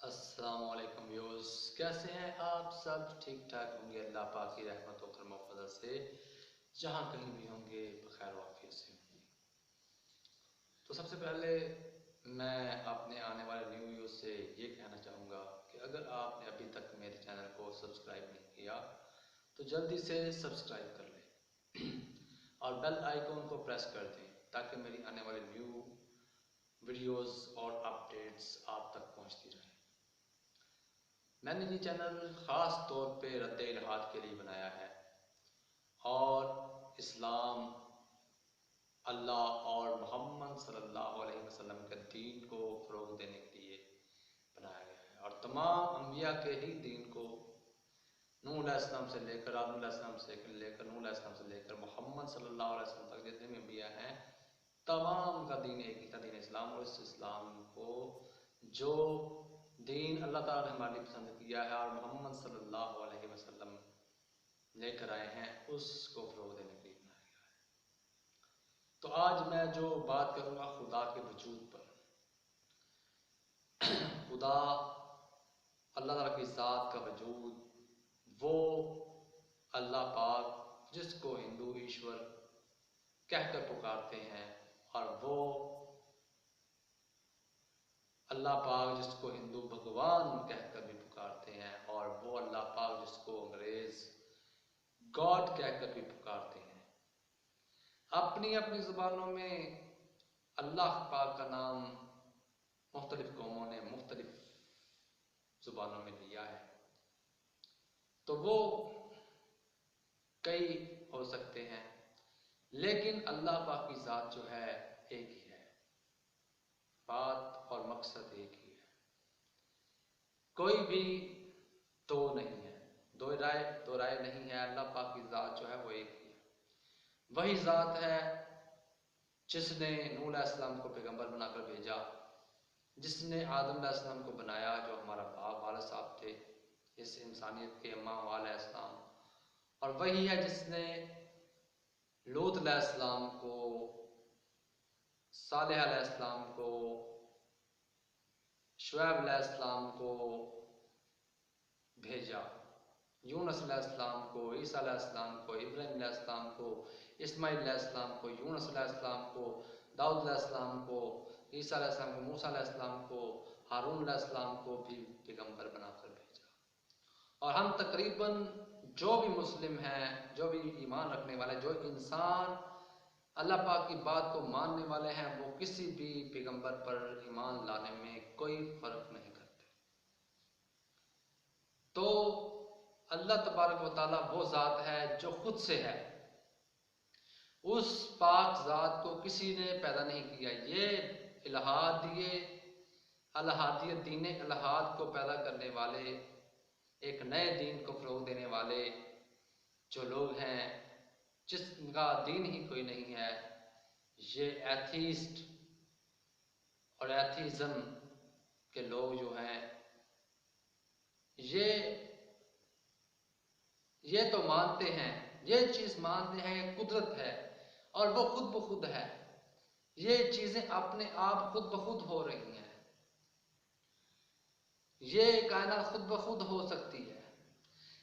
السلام علیکم ویوز، کیسے ہیں آپ سب؟ ٹھیک ٹھاک ہوں گے اللہ پاک کی رحمت و کرم و فضل سے، جہاں کہیں بھی ہوں گے بخیر و عافیت سے ہوں گے۔ تو سب سے پہلے میں اپنے آنے والے نیو ویوز سے یہ کہنا چاہوں گا کہ اگر آپ نے ابھی تک میرے چینل کو سبسکرائب نہیں کیا تو جلدی سے سبسکرائب کر لیں اور بیل آئیکن کو پریس کر دیں تاکہ میری آنے والی نیو ویڈیوز اور اپڈیٹس آپ تک پہنچتی رہیں۔ میں نے یہ چینل خاص طور پہ رد الحاد کے لیے بنایا ہے اور اسلام، اللہ اور محمد صلی اللہ علیہ وسلم کے دین کو فروغ دینے کے لیے بنایا گیا ہے، اور تمام انبیاء کے ہی دین کو نوح علیہ السلام سے لے کر آدم علیہ السلام سے لے کر نوح علیہ السلام سے لے کر محمد صلی اللہ علیہ وسلم تک جتنے بھی انبیاء ہیں تمام کا دین ایک ہی تھا، دین اسلام۔ اور اس اسلام کو جو دین اللہ تعالیٰ نے ہمارے لیے پسند کیا ہے اور محمد صلی اللہ علیہ وسلم لے کر آئے ہیں، اس کو فروغ دینے کے لیے بنایا گیا ہے۔ تو آج میں جو بات کروں گا خدا کے وجود پر۔ خدا، اللہ تعالیٰ کی ذات کا وجود، وہ اللہ پاک جس کو ہندو ایشور کہہ کر پکارتے ہیں، اور وہ اللہ پاک جس کو ہندو بھگوان کہہ کر بھی پکارتے ہیں، اور وہ اللہ پاک جس کو انگریز گاڈ کہہ کر بھی پکارتے ہیں۔ اپنی اپنی زبانوں میں اللہ پاک کا نام مختلف قوموں نے مختلف زبانوں میں لیا ہے، تو وہ کئی ہو سکتے ہیں، لیکن اللہ پاک کی ذات جو ہے ایک ہی ہے، بات اور مقصد ایک ہی ہے، کوئی بھی دو نہیں ہے، دو رائے نہیں ہے۔ اللہ پاک کی ذات جو ہے وہ ایک ہی ہے، وہی ذات ہے جس نے نوح علیہ السلام کو پیغمبر بنا کر بھیجا، جس نے آدم علیہ السلام کو بنایا جو ہمارا باپ والد صاحب تھے اس انسانیت کے، اماں علیہ السلام، اور وہی ہے جس نے لوط علیہ السلام کو، صالح علیہ السلام کو، شعیب علیہ السلام کو بھیجا، یونس علیہ السلام کو، عیسیٰ علیہ السلام کو، ابراہیم علیہ السلام کو، اسماعیل علیہ السلام کو، یونس علیہ السلام کو، داؤد علیہ السلام کو، عیسیٰ علیہ السلام کو، موسیٰ علیہ السلام کو، ہارون علیہ السلام کو بھی پیغمبر بنا کر بھیجا۔ اور ہم تقریباً جو بھی مسلم ہیں، جو بھی ایمان رکھنے والے، جو انسان اللہ پاک کی بات کو ماننے والے ہیں، وہ کسی بھی پیغمبر پر ایمان لانے میں کوئی فرق نہیں کرتے۔ تو اللہ تبارک و تعالیٰ وہ ذات ہے جو خود سے ہے، اس پاک ذات کو کسی نے پیدا نہیں کیا۔ یہ الہادیت، دین الہاد کو پیدا کرنے والے، ایک نئے دین کو فروغ دینے والے جو لوگ ہیں، جس کا دین ہی کوئی نہیں ہے، یہ ایتھیسٹ اور ایتھیزم کے لوگ جو ہیں، یہ تو مانتے ہیں، یہ چیز مانتے ہیں کہ قدرت ہے اور وہ خود بخود ہے، یہ چیزیں اپنے آپ خود بخود ہو رہی ہیں، یہ کائنات خود بخود ہو سکتی ہے،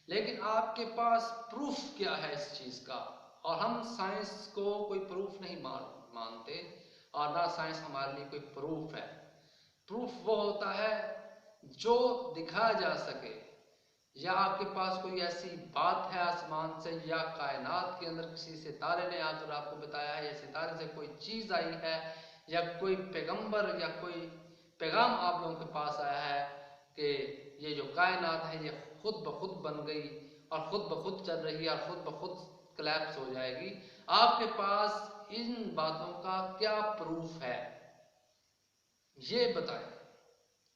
لیکن آپ کے پاس پروف کیا ہے اس چیز کا؟ اور ہم سائنس کو کوئی پروف نہیں مانتے، اور نہ سائنس ہمارے لیے کوئی پروف ہے۔ پروف وہ ہوتا ہے جو دکھایا جا سکے، یا آپ کے پاس کوئی ایسی بات ہے آسمان سے یا کائنات کے اندر کسی ستارے نے آ کر آپ کو بتایا ہے، یا ستارے سے کوئی چیز آئی ہے، یا کوئی پیغمبر یا کوئی پیغام آپ لوگوں کے پاس آیا ہے کہ یہ جو کائنات ہے یہ خود بخود بن گئی اور خود بخود چل رہی ہے اور خود بخود کلیپس ہو جائے گی۔ آپ کے پاس ان باتوں کا کیا پروف ہے؟ یہ بتائیں۔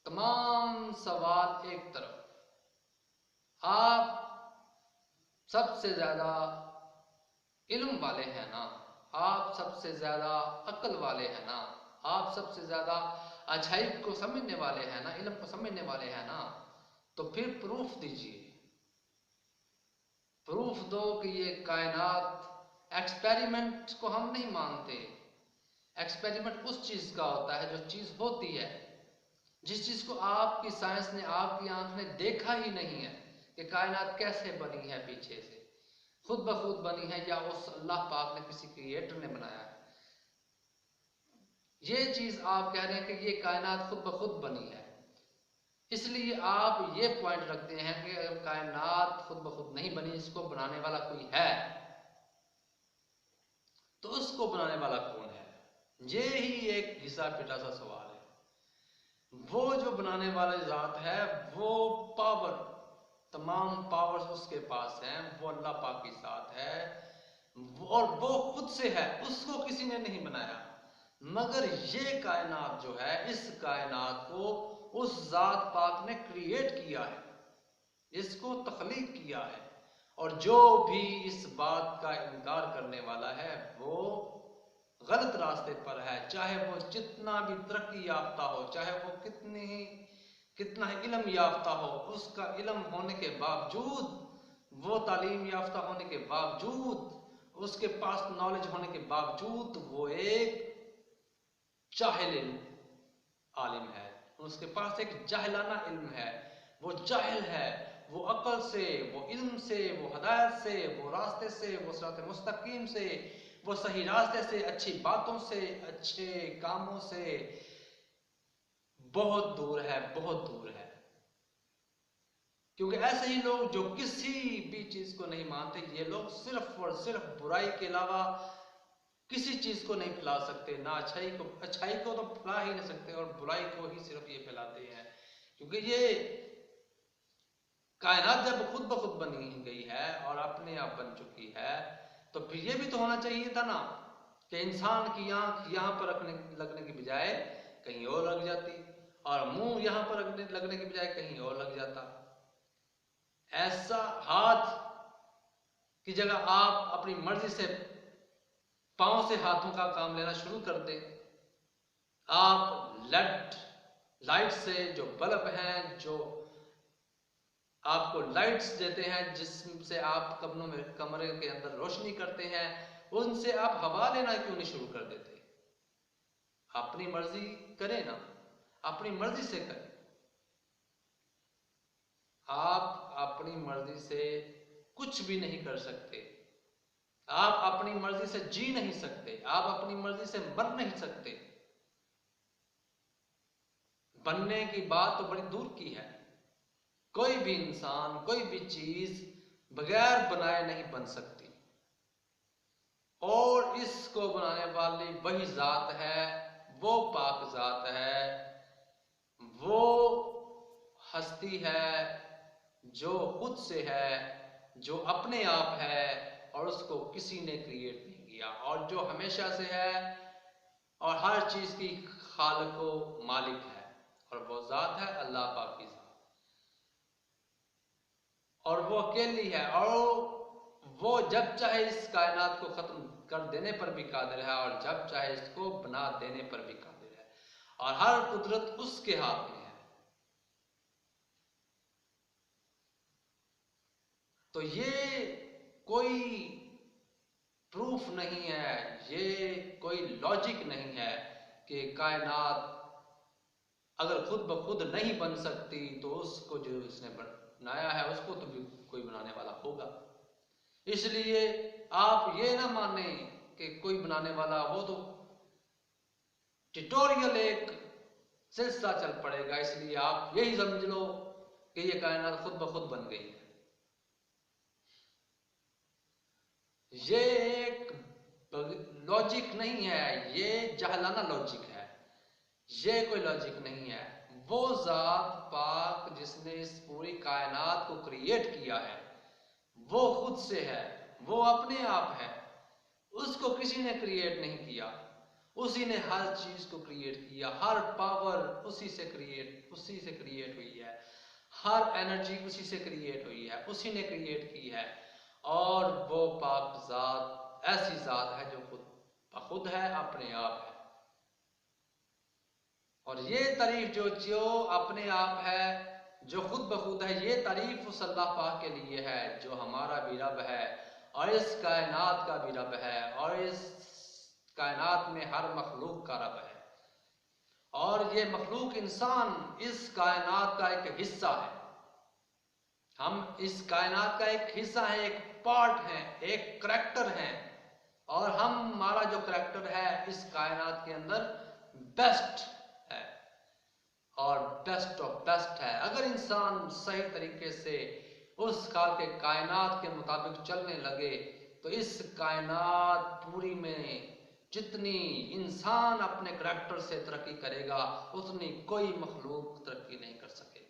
تمام سوال ایک طرف، آپ سب سے زیادہ علم والے ہیں نا، آپ سب سے زیادہ عقل والے ہیں نا، آپ سب سے زیادہ عجائب کو سمجھنے والے ہیں نا، علم کو سمجھنے والے ہیں نا، تو پھر پروف دیجئے، پروف دو کہ یہ کائنات، ایکسپیریمنٹ کو ہم نہیں مانتے۔ ایکسپیریمنٹ اس چیز کا ہوتا ہے جو چیز ہوتی ہے، جس چیز کو آپ کی سائنس نے، آپ کی آنکھ نے دیکھا ہی نہیں ہے کہ کائنات کیسے بنی ہے، پیچھے سے خود بخود بنی ہے یا اس اللہ پاک نے کسی کریٹر نے بنایا ہے، یہ چیز آپ کہہ رہے ہیں کہ یہ کائنات خود بخود بنی ہے، اس لیے آپ یہ پوائنٹ رکھتے ہیں کہ اگر کائنات خود بخود نہیں بنی، اس کو بنانے والا کوئی ہے، تو اس کو بنانے والا کون ہے؟ یہی ایک گھسا پٹا سا سوال ہے۔ وہ جو بنانے والا ذات ہے، وہ پاور، تمام پاور اس کے پاس ہیں، وہ اللہ پاک کی ذات ہے، اور وہ خود سے ہے، اس کو کسی نے نہیں بنایا، مگر یہ کائنات جو ہے، اس کائنات کو اس ذات پاک نے کریٹ کیا ہے، اس کو تخلیق کیا ہے، اور جو بھی اس بات کا انکار کرنے والا ہے وہ غلط راستے پر ہے، چاہے وہ جتنا بھی ترقی یافتہ ہو، چاہے وہ کتنا ہی علم یافتہ ہو، اس کا علم ہونے کے باوجود، وہ تعلیم یافتہ ہونے کے باوجود، اس کے پاس نالج ہونے کے باوجود وہ ایک جاہل عالم ہے، اس کے پاس ایک جاہلانہ علم ہے، وہ جاہل ہے، وہ عقل سے، وہ علم سے، وہ ہدایت سے، وہ راستے سے، وہ صراط مستقیم سے، وہ صحیح راستے سے، اچھی باتوں سے، اچھے کاموں سے بہت دور ہے، بہت دور ہے، کیونکہ ایسے ہی لوگ جو کسی بھی چیز کو نہیں مانتے، یہ لوگ صرف اور صرف برائی کے علاوہ کسی چیز کو نہیں پھیلا سکتے، نہ اچھائی کو تو پھیلا ہی نہیں سکتے، اور برائی کو ہی صرف یہ پھیلاتے ہیں، کیونکہ یہ کائنات جب خود بخود بنی گئی ہے اور اپنے آپ بن چکی ہے، تو پھر یہ بھی تو ہونا چاہیے تھا نا کہ انسان کی آنکھ یہاں پر لگنے کی بجائے کہیں اور لگ جاتی، اور منہ یہاں پر لگنے کی بجائے کہیں اور لگ جاتا، ایسا ہاتھ کی جگہ آپ اپنی مرضی سے پاؤں سے ہاتھوں کا کام لینا شروع کر دیں، آپ لائٹ سے، جو بلب ہیں، جو آپ کو لائٹس دیتے ہیں، جس سے آپ کمرے کے اندر روشنی کرتے ہیں، ان سے آپ ہوا لینا کیوں نہیں شروع کر دیتے؟ اپنی مرضی کریں نا، اپنی مرضی سے کریں، آپ اپنی مرضی سے کچھ بھی نہیں کر سکتے، آپ اپنی مرضی سے جی نہیں سکتے، آپ اپنی مرضی سے مر نہیں سکتے، بننے کی بات تو بڑی دور کی ہے، کوئی بھی انسان، کوئی بھی چیز بغیر بنائے نہیں بن سکتی، اور اس کو بنانے والی وہی ذات ہے، وہ پاک ذات ہے، وہ ہستی ہے جو خود سے ہے، جو اپنے آپ ہے، اور اس کو کسی نے کریٹ نہیں کیا، اور جو ہمیشہ سے ہے، اور ہر چیز کی خالق و مالک ہے، اور وہ ذات ہے اللہ پاک کی ذات، اور وہ اکیلی ہے، اور وہ جب چاہے اس کائنات کو ختم کر دینے پر بھی قادر ہے، اور جب چاہے اس کو بنا دینے پر بھی قادر ہے، اور ہر قدرت اس کے ہاتھ میں ہے، تو یہ کوئی پروف نہیں ہے، یہ کوئی لاجک نہیں ہے کہ کائنات اگر خود بخود نہیں بن سکتی تو اس کو جو اس نے بنایا ہے اس کو تو بھی کوئی بنانے والا ہوگا، اس لیے آپ یہ نہ مانیں کہ کوئی بنانے والا، وہ تو ٹیٹوریل ایک سلسلہ چل پڑے گا، اس لیے آپ یہی سمجھ لو کہ یہ کائنات خود بخود بن گئی ہے، یہ ایک لاجک نہیں ہے، یہ جہلانہ لاجک ہے، یہ کوئی لاجک نہیں ہے، وہ ذات پاک جس نے اس پوری کائنات کو کریٹ کیا ہے، وہ خود سے ہے، وہ اپنے آپ ہے، اس کو کسی نے کریٹ نہیں کیا، اسی نے ہر چیز کو کریٹ کیا، ہر پاور اسی سے کریٹ ہوئی ہے، ہر انرجی اسی سے کریٹ ہوئی ہے، اسی نے کریٹ کی ہے، اور وہ پاک ذات ایسی ذات ہے جو خود بخود ہے، اپنے آپ ہے، اور یہ تعریف جو اپنے آپ ہے، جو خود بخود ہے، یہ تعریف اس اللہ پاک کے لیے ہے جو ہمارا بھی رب ہے، اور اس کائنات کا بھی رب ہے، اور اس کائنات میں ہر مخلوق کا رب ہے، اور یہ مخلوق انسان اس کائنات کا ایک حصہ ہے. ہم اس کائنات کا ایک حصہ ہیں، ایک پارٹ ہیں، ایک کریکٹر ہیں، اور ہمارا جو کریکٹر ہے اس کائنات کے اندر بیسٹ ہے اور بیسٹ آف بیسٹ ہے. اگر انسان صحیح طریقے سے اس خالق کائنات کے مطابق چلنے لگے تو اس کائنات پوری میں جتنی انسان اپنے کریکٹر سے ترقی کرے گا اتنی کوئی مخلوق ترقی نہیں کر سکے گی.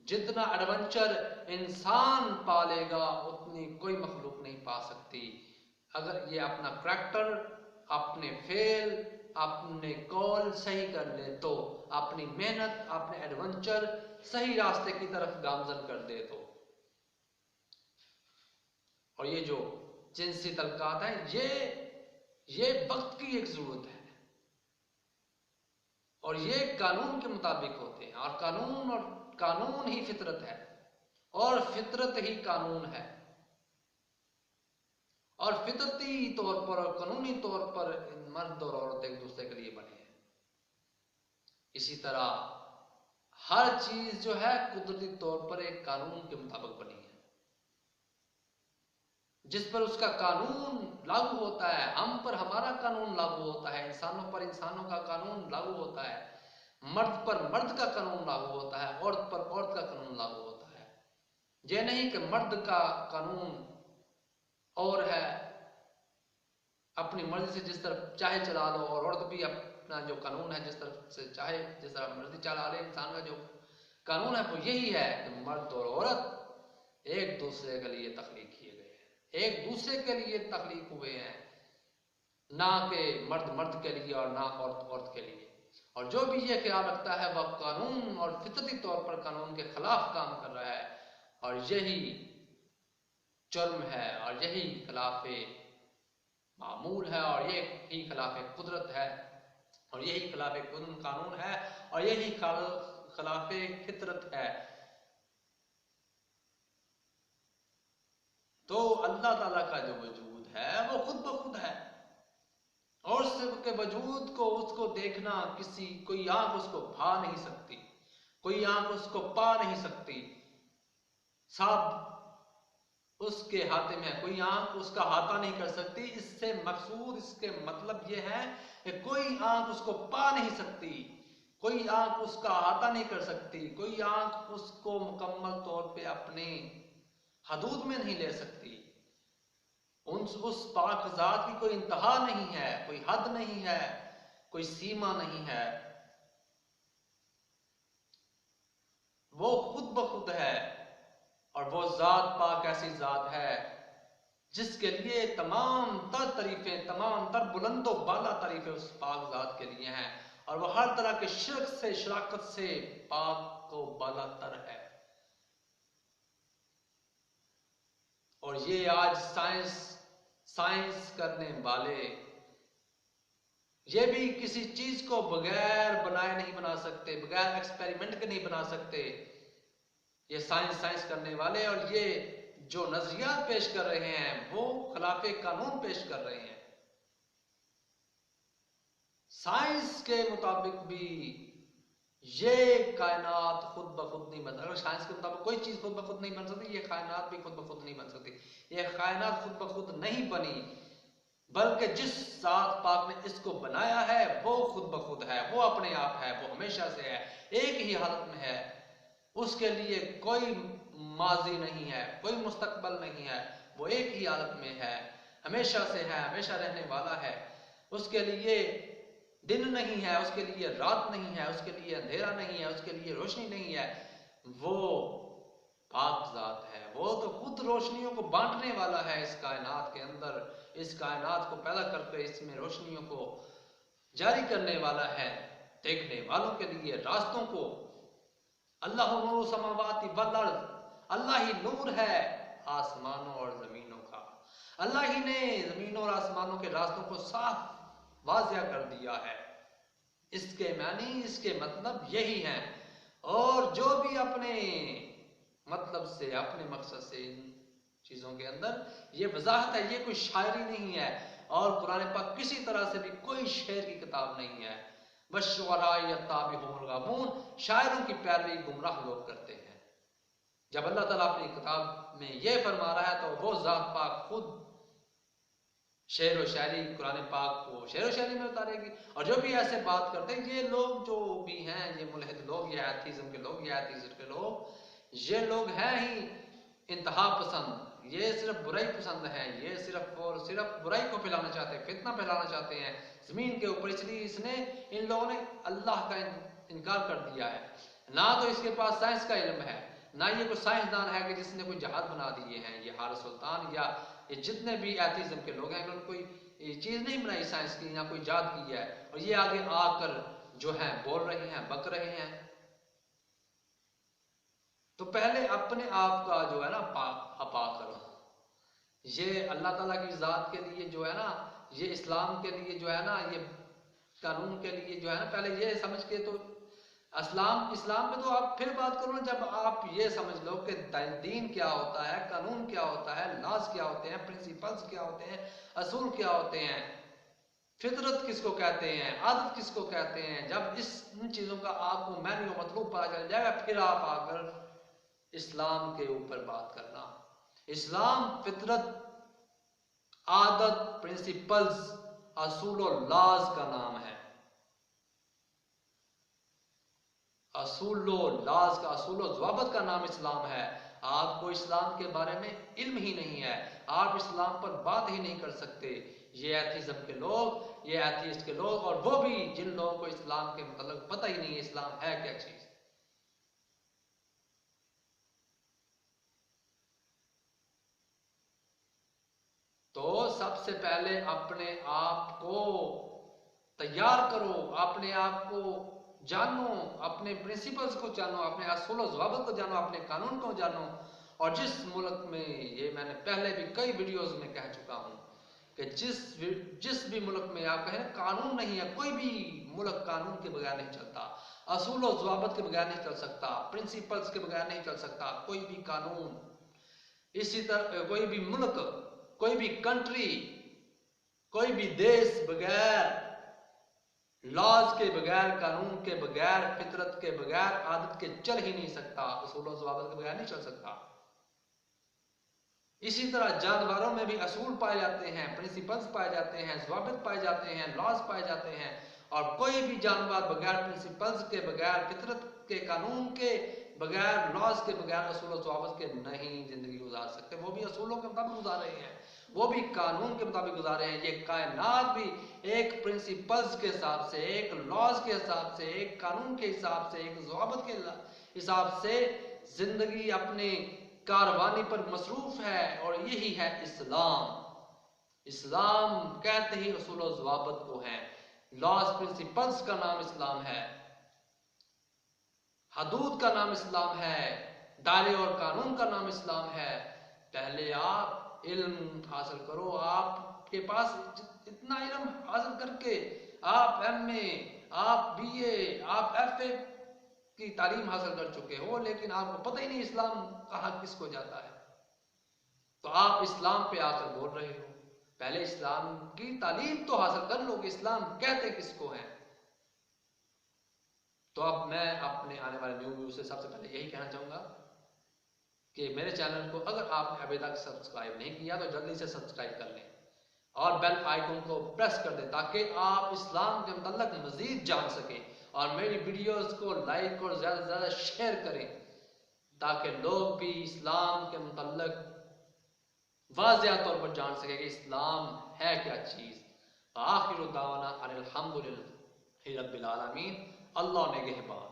جتنا ایڈونچر انسان پالے گا اتنی کوئی مخلوق نہیں پا سکتی. اگر یہ اپنا کریکٹر، اپنے فعل، اپنے قول صحیح کر لے تو، اپنی محنت، اپنے ایڈونچر صحیح راستے کی طرف گامزن کر دے تو. اور یہ جو جنسی تعلقات ہیں یہ وقت کی ایک ضرورت ہے اور یہ قانون کے مطابق ہوتے ہیں، اور قانون ہی فطرت ہے اور فطرت ہی قانون ہے. اور فطرتی طور پر اور قانونی طور پر مرد اور عورت ایک دوسرے کے لیے بنے ہیں. اسی طرح ہر چیز جو ہے قدرتی طور پر ایک قانون کے مطابق بنی ہے. جس پر اس کا قانون لاگو ہوتا ہے، ہم پر ہمارا قانون لاگو ہوتا ہے، انسانوں پر انسانوں کا قانون لاگو ہوتا ہے، مرد پر مرد کا قانون لاگو ہوتا ہے، عورت پر عورت کا قانون لاگو ہوتا ہے. یہ نہیں کہ مرد کا قانون اور ہے، اپنی مرضی سے جس طرف چاہے چلا لو، اور عورت بھی اپنا جو قانون ہے جس طرف سے چاہے جس طرح مرضی چلا لے. انسان کا جو قانون ہے وہ یہی ہے کہ مرد اور عورت ایک دوسرے کے لیے تخلیق کیے گئے ہیں، ایک دوسرے کے لیے تخلیق ہوئے ہیں، نہ کہ مرد مرد کے لیے اور نہ عورت عورت کے لیے. اور جو بھی یہ خیال رکھتا ہے وہ قانون اور فطرتی طور پر قانون کے خلاف کام کر رہا ہے، اور یہی جرم ہے اور یہی خلاف معمول ہے اور یہی خلاف قدرت ہے اور یہی خلاف قانون ہے اور یہی خلاف فطرت ہے. تو اللہ تعالیٰ کا جو وجود ہے وہ خود بخود ہے، اور اس کے وجود کو، اس کو دیکھنا کوئی آنکھ اس کو بھا نہیں سکتی، کوئی آنکھ اس کو پا نہیں سکتی. سب اس کے ہاتھ میں ہے، کوئی آنکھ اس کا احاطہ نہیں کر سکتی. اس سے مقصود، اس کے مطلب یہ ہے کہ کوئی آنکھ اس کو پا نہیں سکتی، کوئی آنکھ اس کا احاطہ نہیں کر سکتی، کوئی آنکھ اس کو مکمل طور پہ اپنے حدود میں نہیں لے سکتی. اس پاک ذات کی کوئی انتہا نہیں ہے، کوئی حد نہیں ہے، کوئی سیما نہیں ہے. وہ خود بخود ہے، اور وہ ذات پاک ایسی ذات ہے جس کے لیے تمام تر تعریفیں، تمام تر بلند و بالا تعریفیں اس پاک ذات کے لیے ہیں، اور وہ ہر طرح کے شرک سے، شراکت سے پاک و بالا تر ہے. اور یہ آج سائنس کرنے والے یہ بھی کسی چیز کو بغیر بنائے نہیں بنا سکتے، بغیر ایکسپیریمنٹ کے نہیں بنا سکتے. یہ سائنس کرنے والے اور یہ جو نظریات پیش کر رہے ہیں وہ خلاف قانون پیش کر رہے ہیں. سائنس کے مطابق بھی یہ کائنات خود بخود نہیں بن، اگر سائنس کے مطابق کوئی چیز خود بخود نہیں بن سکتی، یہ کائنات بھی خود بخود نہیں بن سکتی. یہ کائنات خود بخود نہیں بنی، بلکہ جس ذات پاک نے اس کو بنایا ہے وہ خود بخود ہے، وہ اپنے آپ ہے، وہ ہمیشہ سے ہے، ایک ہی حالت میں ہے. اس کے لیے کوئی ماضی نہیں ہے، کوئی مستقبل نہیں ہے، وہ ایک ہی حالت میں ہے، ہمیشہ سے ہے، ہمیشہ رہنے والا ہے. اس کے لیے دن نہیں ہے، اس کے لیے رات نہیں ہے، اس کے لیے اندھیرا نہیں ہے، اس کے لیے روشنی نہیں ہے. وہ پاک ذات ہے، وہ تو خود روشنیوں کو بانٹنے والا ہے اس کائنات کے اندر، اس کائنات کو پیدا کر کے اس میں روشنیوں کو جاری کرنے والا ہے، دیکھنے والوں کے لیے راستوں کو. اللہ نور السماوات والارض، اللہ ہی نور ہے آسمانوں اور زمینوں کا. اللہ ہی نے زمینوں اور آسمانوں کے راستوں کو صاف واضح کر دیا ہے. اس کے معنی، اس کے مطلب یہی ہیں. اور جو بھی اپنے مطلب سے، اپنے مقصد سے ان چیزوں کے اندر، یہ وضاحت ہے، یہ کوئی شاعری نہیں ہے. اور قرآن پاک کسی طرح سے بھی کوئی شعر کی کتاب نہیں ہے. وَالشُّعَرَاءُ يَتَّبِعُهُمُ الْغَاوُونَ، شاعروں کی پیروی گمراہ لوگ کرتے ہیں. جب اللہ تعالیٰ اپنی کتاب میں یہ فرما رہا ہے تو وہ ذات پاک خود شعر و شاعری قرآن پاک کو شعر و شاعری میں اتارے گی. اور جو بھی ایسے بات کرتے ہیں، یہ لوگ جو بھی ہیں، یہ ملحد لوگ، یہ ایتھیزم کے لوگ، یہ ایتھیزم کے لوگ، یہ لوگ ہیں ہی انتہا پسند. یہ صرف برائی پسند ہیں، یہ صرف اور صرف برائی کو پھیلانا چاہتے ہیں، فتنہ پھیلانا چاہتے ہیں زمین کے اوپر. اس لیے ان لوگوں نے اللہ کا انکار کر دیا ہے. نہ تو اس کے پاس سائنس کا علم ہے، نہ یہ کوئی سائنسدان ہے کہ جس نے کوئی جہاز بنا دیے ہیں. یہ حارث سلطان یا یہ جتنے بھی ایتھیزم کے لوگ ہیں، انہوں نے کوئی چیز نہیں بنائی سائنس کی، یا کوئی ایجاد کی ہے. اور یہ آگے آ کر جو ہیں بول رہے ہیں، بک رہے ہیں. تو پہلے اپنے آپ کا جو ہے نا پاک کرو. یہ اللہ تعالیٰ کی ذات کے لیے جو ہے نا، یہ اسلام کے لیے جو ہے نا، یہ قانون کے لیے جو ہے نا، پہلے یہ سمجھ کے تو اسلام میں تو آپ پھر بات کرو جب آپ یہ سمجھ لو کہ دین کیا ہوتا ہے، قانون کیا ہوتا ہے، لاز کیا ہوتے ہیں، پرنسپلز کیا ہوتے ہیں، اصول کیا ہوتے ہیں، فطرت کس کو کہتے ہیں، عادت کس کو کہتے ہیں. جب ان چیزوں کا آپ کو معنی و مطلوب پتا چل جائے گا، پھر آپ آ کر اسلام کے اوپر بات کرنا. اسلام فطرت، عادت، پرنسپلز، اصول و لاز کا نام ہے. اصول و لاز کا، اصول و ضوابط کا نام اسلام ہے. آپ کو اسلام کے بارے میں علم ہی نہیں ہے، آپ اسلام پر بات ہی نہیں کر سکتے. یہ ایتھیزم کے لوگ، یہ ایتھیسٹ کے لوگ، اور وہ بھی جن لوگوں کو اسلام کے متعلق پتہ ہی نہیں ہے اسلام ہے کیا چیز. تو سب سے پہلے اپنے آپ کو تیار کرو، اپنے آپ کو جانو، اپنے پرنسپلز کو جانو، اپنے اصول و ضوابط کو جانو، اپنے قانون کو جانو. اور جس ملک میں، یہ میں نے پہلے بھی کئی ویڈیوز میں کہہ چکا ہوں کہ جس بھی ملک میں آپ کہیں قانون نہیں ہے، کوئی بھی ملک قانون کے بغیر نہیں چلتا، اصول و ضوابط کے بغیر نہیں چل سکتا، پرنسپلز کے بغیر نہیں چل سکتا کوئی بھی قانون. اسی طرح کوئی بھی ملک، کوئی بھی کنٹری، کوئی بھی دیش بغیر لاز کے بغیر، قانون کے بغیر، فطرت کے بغیر، عادت کے چل ہی نہیں سکتا، اصول و ضوابط کے بغیر نہیں چل سکتا. اسی طرح جانوروں میں بھی اصول پائے جاتے ہیں، پرنسپلز پائے جاتے ہیں، ضوابط پائے جاتے ہیں، لاز پائے جاتے ہیں. اور کوئی بھی جانور بغیر پرنسپلز کے، بغیر فطرت کے، قانون کے بغیر، لاز کے بغیر، اصول و ضوابط کے نہیں زندگی گزار سکتے. وہ بھی اصولوں کے مطابق گزار رہے ہیں، وہ بھی قانون کے مطابق گزارے ہیں. یہ کائنات بھی ایک پرنسپلز کے حساب سے، ایک لاز کے حساب سے، ایک قانون کے حساب سے، ایک ضوابط کے حساب سے زندگی اپنے کاروانی پر مصروف ہے. اور یہی ہے اسلام. اسلام کہتے ہی اصول و ضوابط کو ہے. لاز، پرنسپلز کا نام اسلام ہے، حدود کا نام اسلام ہے، دائرے اور قانون کا نام اسلام ہے. پہلے آپ علم حاصل کرو. آپ کے پاس اتنا علم حاصل کر کے آپ ایم اے، آپ بی اے، آپ ایف اے کی تعلیم حاصل کر چکے ہو، لیکن آپ کو پتہ ہی نہیں اسلام کہاں کس کو جاتا ہے. تو آپ اسلام پہ آ کر بول رہے ہو. پہلے اسلام کی تعلیم تو حاصل کر لو کہ اسلام کہتے کس کو ہیں. تو اب میں اپنے آنے والے نیو ویو سے سب سے پہلے یہی کہنا چاہوں گا کہ میرے چینل کو اگر آپ نے ابھی تک سبسکرائب نہیں کیا تو جلدی سے سبسکرائب کر لیں اور بیل آئیکن کو پریس کر دیں تاکہ آپ اسلام کے متعلق مزید جان سکیں. اور میری ویڈیوز کو لائک اور زیادہ سے زیادہ شیئر کریں تاکہ لوگ بھی اسلام کے متعلق واضح طور پر جان سکیں کہ اسلام ہے کیا چیز. آخر دعوانا ان الحمدللہ رب العالمین. اللہ نگہبان.